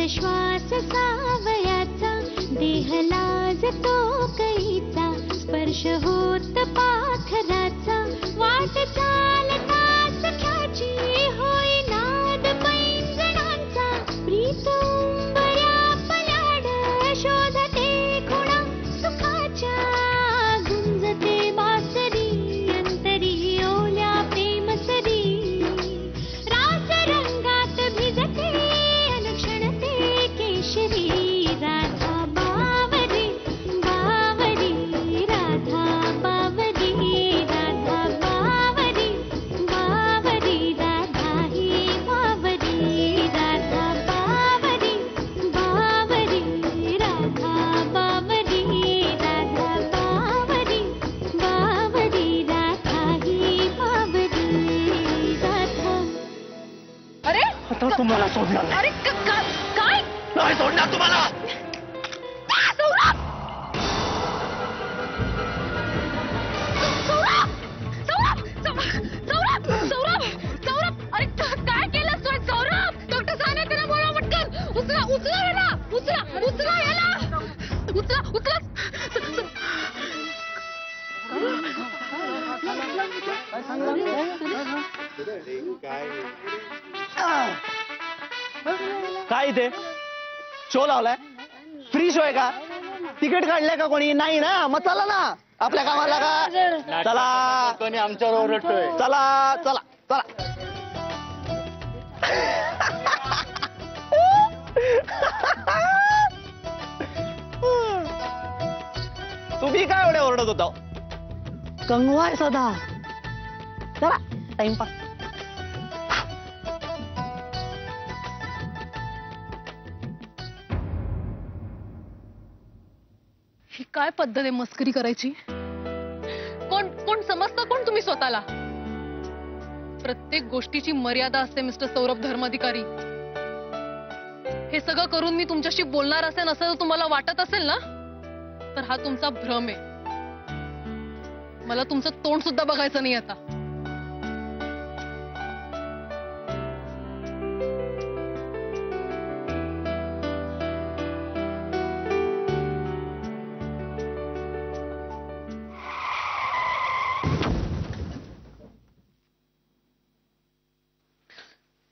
श्वास सावयाचा, देह लाजतो कैचा, स्पर्श होत पाखराचा, वाट चालता सख्याची होई नाद पैंजणांचा, प्रीत उंबऱ्या पलाड शोधते खुणा सुखाच्या, गुंजते बासरी अंतरी ओल्या प्रेमसरी, रास रंगात भिजते अनुक्षणते केशरी, राधा बावरी बावरी, राधा बावरी, राधा बावरी बावरी, राधा ही बावरी, राधा बावरी बावरी, राधा बावरी, राधा बावरी बावरी, राधा ही बावरी, राधा. अरे आता तुम्हाला सोडणार नाही. अरे काय नाही सोडणार तुम्हाला. सौरभ! सौरभ! सौरभ! सौरभ! सौरभ! सौरभ! अरे काय केलं तू सौरभ? डॉक्टर साहेबांना बोलवा पटकन. उचला उचला याला, उचला उचला याला, उचला उचला. काय इथे शो लावलाय? फ्री शो आहे का? तिकीट काढलंय का कोणी? नाही ना. मग चला ना आपल्या कामाला का. चला कोणी आमच्यावर ओरडतोय. चला चला चला. तुम्ही काय एवढे ओरडत होता? कंगवाय सदा. चला टाइमपास. ही काय पद्धत आहे मस्करी करायची? कोण कोण समजता कोण तुम्ही स्वतःला? प्रत्येक गोष्टीची मर्यादा असते मिस्टर सौरभ धर्माधिकारी. हे सगळं करून मी तुमच्याशी बोलणार असेल असं जर तुम्हाला वाटत असेल ना, तर हा तुमचा भ्रम आहे. मला तुमचं तोंड सुद्धा बघायचं नाही आता.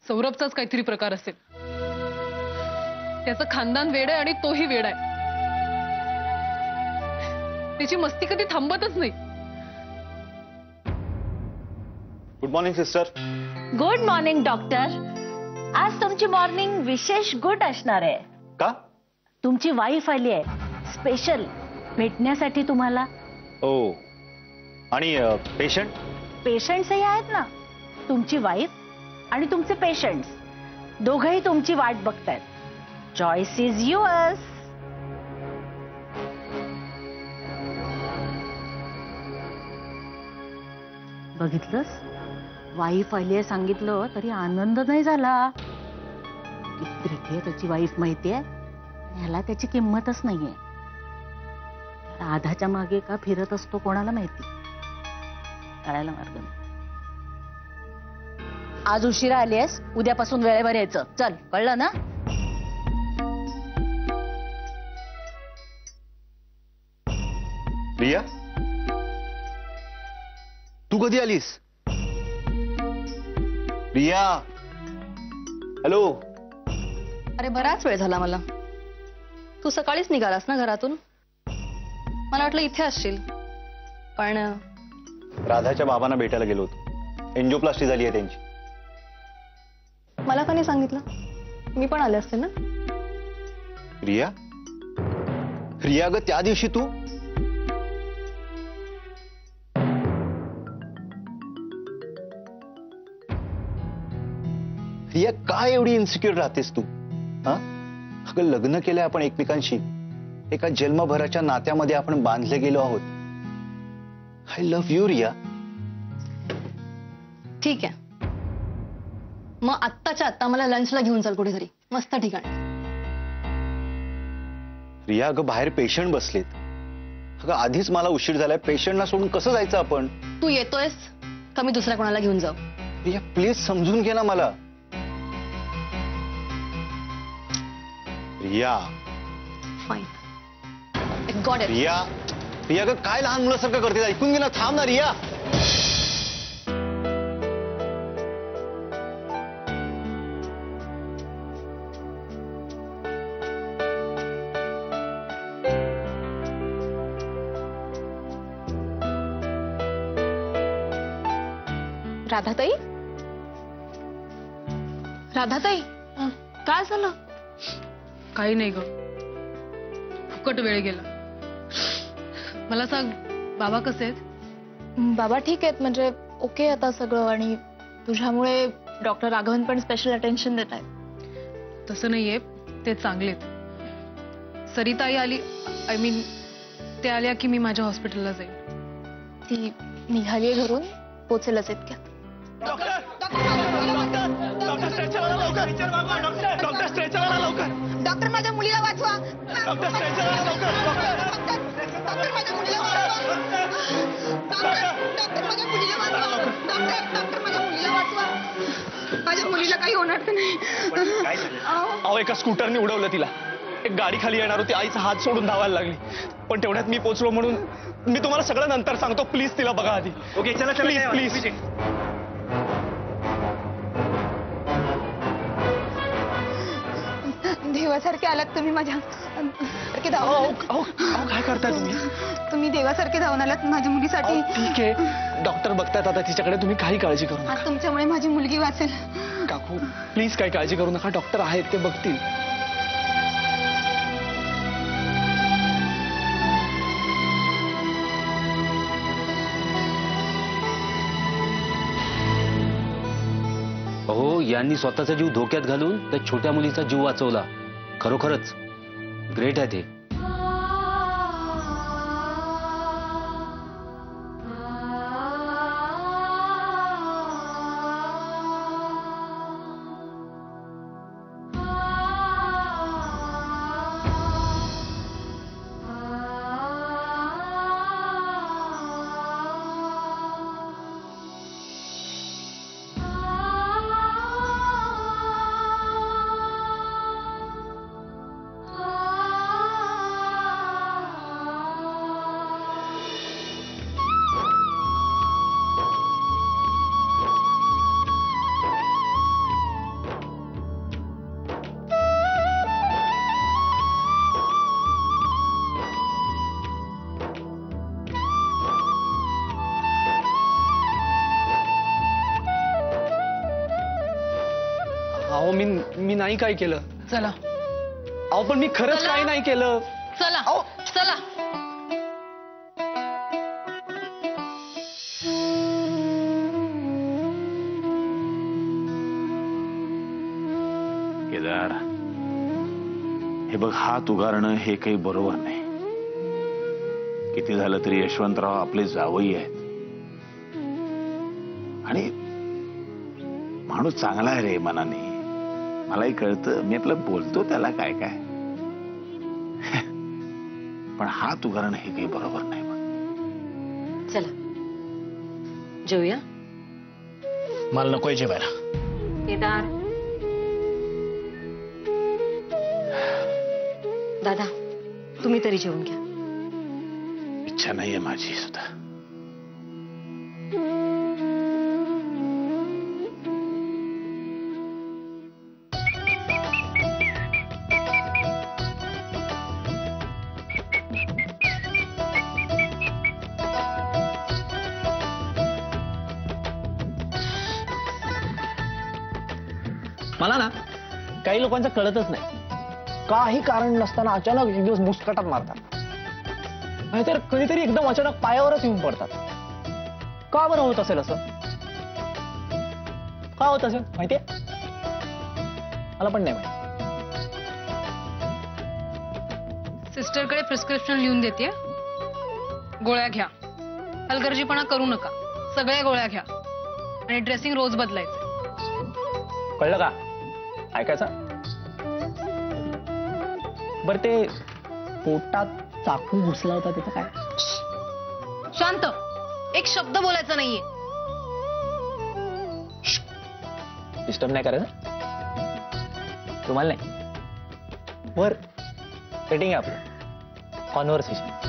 सौरभचाच काहीतरी प्रकार असेल. त्याचं खानदान वेड आहे आणि तोही वेड आहे. त्याची मस्ती कधी थांबतच नाही. Good morning sister. Good morning doctor. आज तुमची मॉर्निंग विशेष गुड असणार आहे. का? तुमची वाईफ आली आहे स्पेशल भेटण्यासाठी तुम्हाला. ओ. आणि पेशंट? पेशंट्सही आहेत ना. तुमची वाईफ आणि तुमचे पेशंट्स दोघंही तुमची वाट बघतायत. Choice is yours. बघितलंस? वाईफ आली आहे सांगितलं तरी आनंद नाही झाला. किती आहे त्याची वाईफ माहितीये? ह्याला त्याची किंमतच नाहीये. राधाच्या मागे का फिरत असतो कोणाला माहिती. कळायला मार्ग नाही. आज उशिरा आलीयस, उद्यापासून वेळेवर यायचं. चल, कळलं ना? रिया, तू कधी आलीस? रिया, हॅलो. अरे बराच वेळ झाला मला. तू सकाळीच निघालास ना घरातून? मला वाटलं इथे असशील. पण राधाच्या बाबांना भेटायला गेलो होतो. एंजिओप्लास्टी झाली आहे त्यांची. मला का नाही सांगितलं? मी पण आले असते ना. रिया, रिया ग, त्या दिवशी तू रिया काय एवढी इन्सिक्युअर राहतेस तू? हा, अगं लग्न केलंय आपण एकमेकांशी. एका जन्मभराच्या नात्यामध्ये आपण बांधले गेलो आहोत. I love you Riya. ठीक आहे, मग आत्ताच्या आत्ता मला लंचला घेऊन चल कुठेतरी मस्त ठिकाणी. रिया, अगं बाहेर पेशंट बसलेत. अगं आधीच मला उशीर झालाय. पेशंटना सोडून कसं जायचं आपण? तू येतोयस का मी दुसऱ्या कोणाला घेऊन जाऊ? रिया प्लीज समजून घे ना मला. Riya fine got it. Riya Riya ग काय लहान मुलासारखं करते ऐकून घे ना थांब ना रिया. राधाताई राधाताई काय झालं? काही नाही ग फुकट वेळ गेला. मला सांग बाबा कसे आहेत? बाबा ठीक आहेत म्हणजे ओके आता सगळं आणि तुझ्यामुळे डॉक्टर राघवन पण स्पेशल अटेन्शन देत आहेत. तसं नाहीये ते चांगलेत. सरिताई आली आय मीन ते आल्या की मी माझ्या हॉस्पिटलला जाईल. ती निघाली घरून पोचेलच इतक्यात. डॉक्टर माझ्या मुलीला वाचवा. डॉक्टर माझ्या मुलीला वाचवा. माझ्या मुलीला काही होणार तर नाही. अहो एका स्कूटरने उडवलं तिला. एक गाडी खाली येणार होती आईचा हात सोडून धावायला लागली पण तेवढ्यात मी पोचलो म्हणून मी तुम्हाला सगळं नंतर सांगतो. प्लीज तिला बघा आधी. ओके चला प्लीज प्लीज. देवासारखे आलात तुम्ही माझ्या काय करताय तुम्ही? तुम्ही देवासारखे धावून आलात माझ्या मुलीसाठी. ठीक आहे डॉक्टर बघतायत आता तिच्याकडे. तुम्ही काही काळजी करू नका. आज तुमच्यामुळे माझी मुलगी वाचेल. काकू प्लीज काही काळजी करू नका. डॉक्टर आहेत ते बघतील. अहो यांनी स्वतःचा जीव धोक्यात घालून त्या छोट्या मुलीचा जीव वाचवला. खरोखरच ग्रेट आहे ते. अहो मी नाही काय केलं. चला अहो पण मी खरंच काही नाही केलं. चला चला. केदार हे बघ हात उगारणं हे काही बरोबर नाही. किती झालं तरी यशवंतराव आपले जावई आहेत आणि माणूस चांगला आहे रे मनाने. मलाही कळतं. मी आपलं बोलतो त्याला काय काय पण हात उगारणं हे काही बरोबर नाही. चला जेऊया. मला नकोय जेवायला. केदार दादा तुम्ही तरी जेवून घ्या. इच्छा नाहीये माझी सुद्धा. मला ना काही लोकांचं कळतच नाही. काही कारण नसताना अचानक एक दिवस मुस्कटात मारतात नाहीतर कधीतरी एकदम अचानक पायावरच येऊन पडतात. का बरं होत असेल असं? का होत असेल माहितीये? मला पण नाही माहिती. सिस्टरकडे प्रिस्क्रिप्शन लिहून देते. गोळ्या घ्या. हलगर्जीपणा करू नका. सगळ्या गोळ्या घ्या आणि ड्रेसिंग रोज बदलायचं. कळलं का? ऐकायचं? बरं ते पोटात चाकू घुसला होता त्याचं काय? शांत. एक शब्द बोलायचा नाहीये. डिस्टर्ब नाही करायचं तुम्हाला? नाही वर सेटिंग आहे आपलं कॉन्व्हर्सेशन.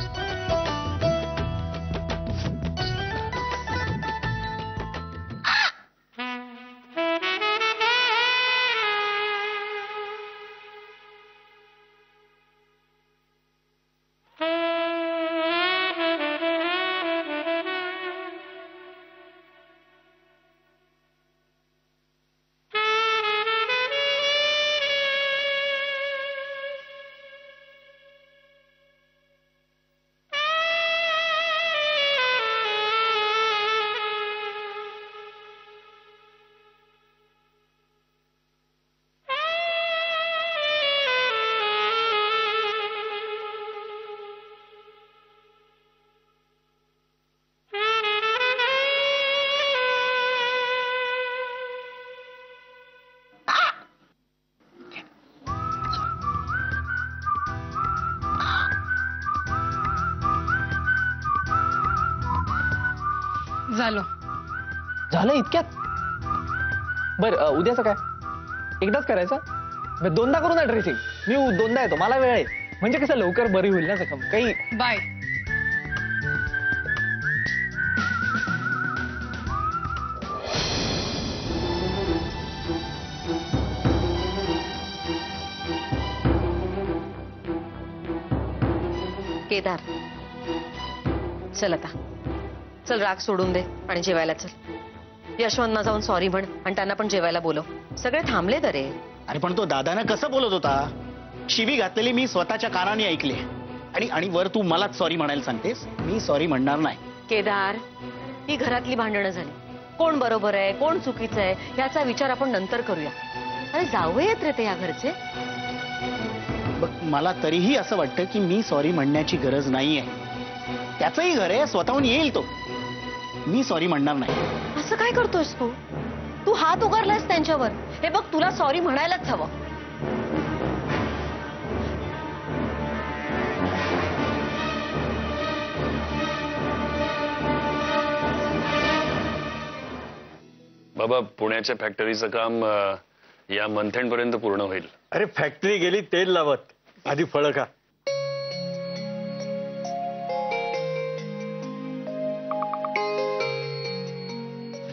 झालं इतक्यात? बर उद्याचं काय? एकदाच करायचं? दोनदा करू ना ड्रेसिंग. मी दोनदा येतो, मला वेळ आहे. म्हणजे कसं लवकर बरी होईल ना जखम. काही बाय. केदार चल आता, चल राग सोडून दे आणि जेवायला चल. यशवंतना जाऊन सॉरी म्हण आणि त्यांना पण जेवायला बोलव. सगळे थांबले तरे. अरे पण तो दादानं कसं बोलत होता? शिवी घातलेली मी स्वतःच्या कानाने ऐकली. आणि वर तू मलाच सॉरी म्हणायला सांगतेस? मी सॉरी म्हणणार नाही. केदार, ही घरातली भांडणं झाली. कोण बरोबर आहे कोण चुकीचं आहे याचा विचार आपण नंतर करूया. अरे जाऊयात रे ते या घरचे. बघ मला तरीही असं वाटतं की मी सॉरी म्हणण्याची गरज नाहीये. त्याचंही घर आहे, स्वतःहून येईल तो. मी सॉरी म्हणणार नाही. असं काय करतोयस तू? तू हात उगारलायस त्यांच्यावर. हे बघ तुला सॉरी म्हणायलाच हवं. बाबा पुण्याच्या फॅक्टरीचं काम या मंथ एंड पर्यंत पूर्ण होईल. अरे फॅक्टरी गेली तेल लावत, आधी फळं खा.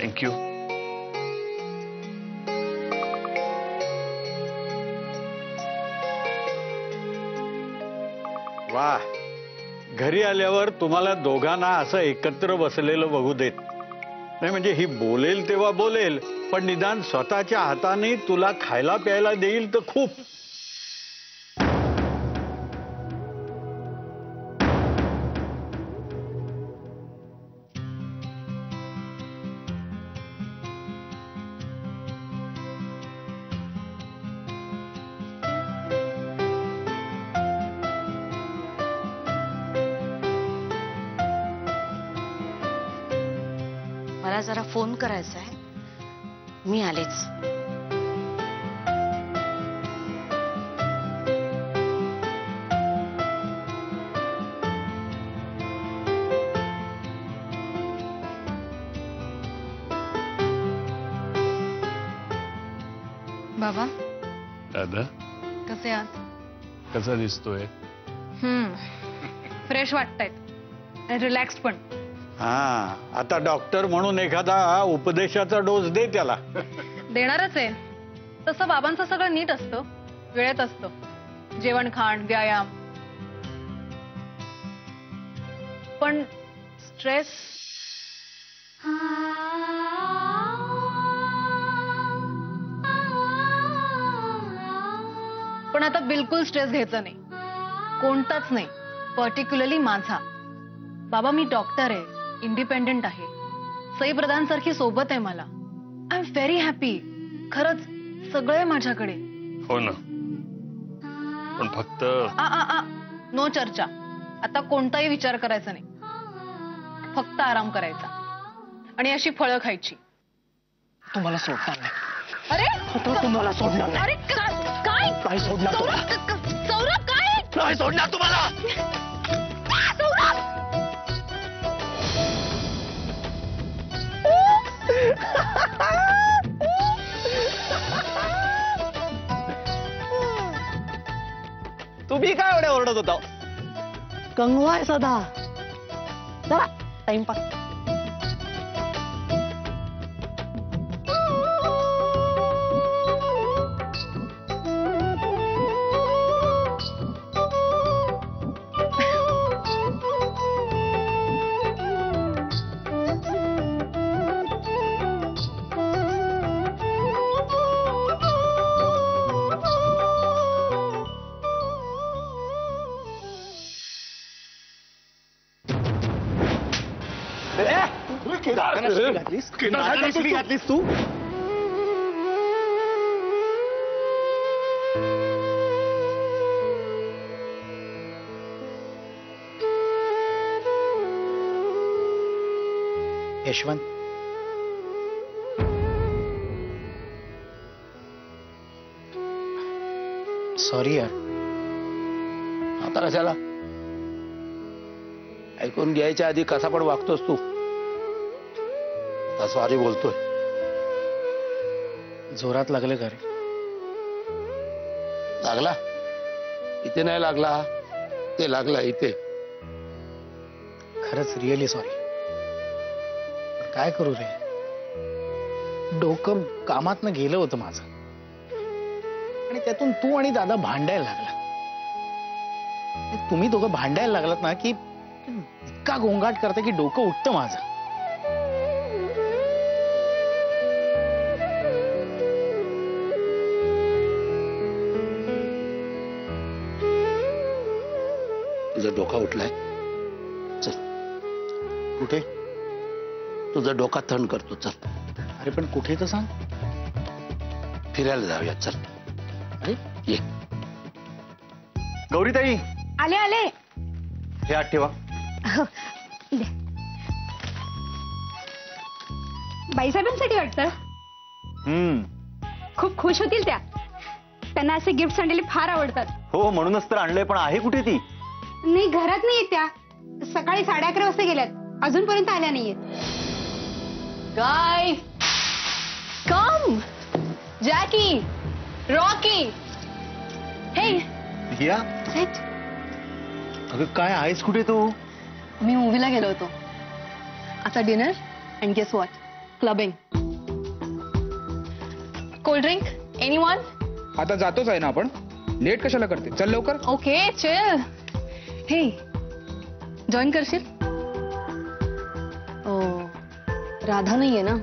थँक्यू. वा, घरी आल्यावर तुम्हाला दोघांना असं एकत्र बसलेलं बघू देत नाही. म्हणजे ही बोलेल तेव्हा बोलेल, पण निदान स्वतःच्या हाताने तुला खायला प्यायला देईल तर खूप. मला जरा फोन करायचा आहे, मी आलेच. बाबा दादा कसे आहात? कसा दिसतोय? फ्रेश वाटतायत, रिलॅक्स पण. हा, आता डॉक्टर म्हणून एखादा उपदेशाचा डोस दे त्याला. देणारच आहे. तसं बाबांचं सगळं नीट असतं, वेळेत असतं. जेवण खाण व्यायाम. पण स्ट्रेस पण आता बिलकुल स्ट्रेस घ्यायचा नाही, कोणताच नाही. पर्टिक्युलरली माझा. बाबा मी डॉक्टर आहे, इंडिपेंडेंट आहे. सई प्रधान सारखी सोबत आहे मला. I am very happy. खरंच सगळे माझ्याकडे. हो ना, पण फक्त नो चर्चा. आता कोणताही विचार करायचा नाही, फक्त आराम करायचा आणि अशी फळं खायची. तुम्हाला सोडणार नाही. अरे तुम्हाला सोडणार नाही. अरे काय नाही सोडणार तुम्हाला. सौरभ काय नाही सोडणार तुम्हाला. तुम्ही काय एवढे ओरडत होता? कंगवाय सदा जरा टाइमपास. घातलीस तू? यशवंत, सॉरी यार. आता कशाला? ऐकून घ्यायच्या आधी कसा पण वागतोस तू. सॉरी बोलतोय. जोरात लागले का रे? लागला? इथे नाही लागला, ते लागला इथे. खरंच रिअली सॉरी. काय करू रे, डोकं कामातनं गेलं होतं माझं आणि त्यातून तू आणि दादा भांडायला लागला. तुम्ही दोघं भांडायला लागलात ना की इतका गोंगाट करता की डोकं उठतं माझं. तुझा डोका उठलाय. चल कुठे? तुझा डोका थंड करतो. चल. अरे पण कुठे तर सांग. फिरायला जाऊया. चल. अरे ये. गौरीताई, आले आले. हे आत ठेवा. बाईसाहेबांसाठी वाटतं. खूप खुश होतील त्या. त्यांना असे गिफ्ट आणलेले फार आवडतात. हो, म्हणूनच तर आणलंय. पण आहे कुठे ती? नाही, घरात नाहीये त्या. सकाळी 11:30 वाजता गेल्यात. अजूनपर्यंत आल्या नाहीयेत. Guy come. Jackie, Rocky. हे या. अगं काय आहेस कुठे तू? मी मूवीला गेलो होतो. आता dinner and guess what, clubbing. Cold drink anyone? आता जातोच आहे ना आपण. लेट कशाला करते? चल लवकर. ओके चल. हे जॉईन करशील? ओ राधा नाहीये ना,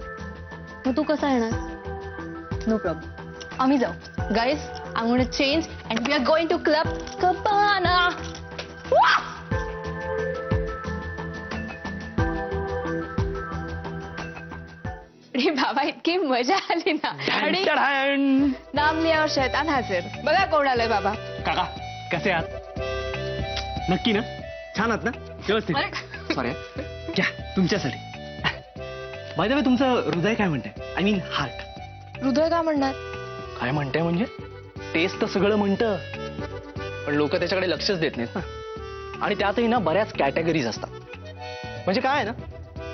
मग तू कसा येणार? नो प्रॉब्लेम, आम्ही जाऊ. Guys, I want to change and we are going to Club Cabana. अरे बाबा, इतकी मजा आली ना. आणि नाम लिया और शैतान हाजिर. बघा कोण आलंय बाबा. काका कसे आहात? नक्की ना? छान आहात ना? व्यवस्थित. सॉरी घ्या तुमच्यासाठी. बाय द वे, तुमचं हृदय काय म्हणतंय? I mean heart. हृदय काय म्हणणार? काय म्हणताय म्हणजे? टेस्ट तर सगळं म्हणतं, पण लोक त्याच्याकडे लक्षच देत नाहीत ना. आणि त्यातही ना बऱ्याच कॅटेगरीज असतात. म्हणजे काय ना,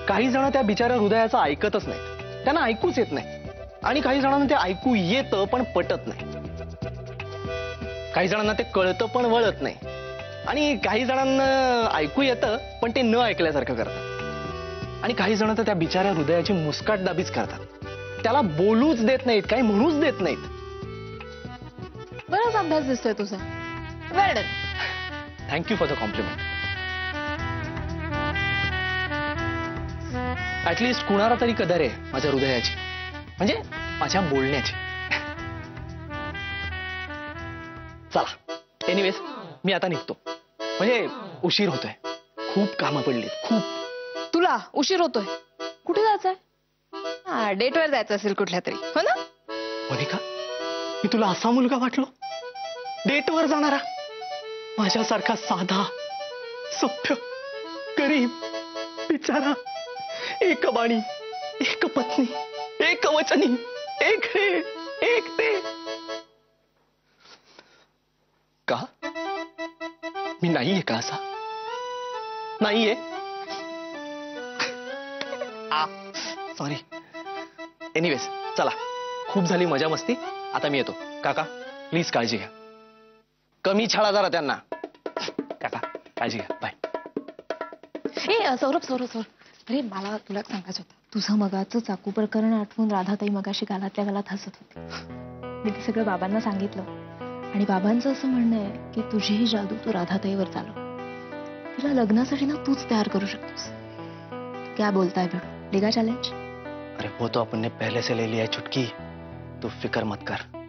काही जण त्या बिचाऱ्या हृदयाचं ऐकतच नाहीत. त्यांना ऐकूच येत नाही. आणि काही जणांना ते ऐकू येतं पण पटत नाही. काही जणांना ते कळतं पण वळत नाही. आणि काही जणांना ऐकू येतं पण ते न ऐकल्यासारखं करतात. आणि काही जण तर त्या बिचाऱ्या हृदयाची मुस्काटदाबीच करतात. त्याला बोलूच देत नाहीत, काही म्हणूच देत नाहीत. बराच अभ्यास दिसतोय तुझा. Well done. Thank you for the compliment. At least कुणाला तरी कदर आहे माझ्या हृदयाची, म्हणजे माझ्या बोलण्याची. चला, एनिवेज मी आता निघतो. म्हणजे उशीर होतोय. खूप कामं पडलीत, खूप. तुला उशीर होतोय? कुठे जायचंय? डेटवर जायचं असेल कुठल्या तरी, हो ना? मोनिका, मी तुला असा मुलगा वाटलो? डेटवर जाणारा? माझ्यासारखा साधा, सभ्य, गरीब, बिचारा, एक बाणी, एक पत्नी, एक वचनी, एक हे, एक ते. का? मी नाहीये का असा? नाहीये? सॉरी. एनिवेज चला, खूप झाली मजा मस्ती. आता मी येतो. काका प्लीज काळजी घ्या. कमी छळा जरा त्यांना. काका काळजी घ्या, बाय. ए सौरभ सौरभ सौरभ, अरे मला तुला एक सांगायचं होतं. तुझं मगाचं चाकू प्रकरण आठवून राधाताई मगाशी गालातल्या गालात हसत होती. मी ते सगळं बाबांना सांगितलं आणि बाबांचं असं म्हणणं आहे की तुझी ही जादू तू राधाताईवर चालव. तिला लग्नासाठी ना तूच तयार करू शकतोस. क्या बोलताय भिडू, लेगा चॅलेंज? अरे वो तो अपन ने पहले से ले लिया है चुटकी, तू फिक्र मत कर.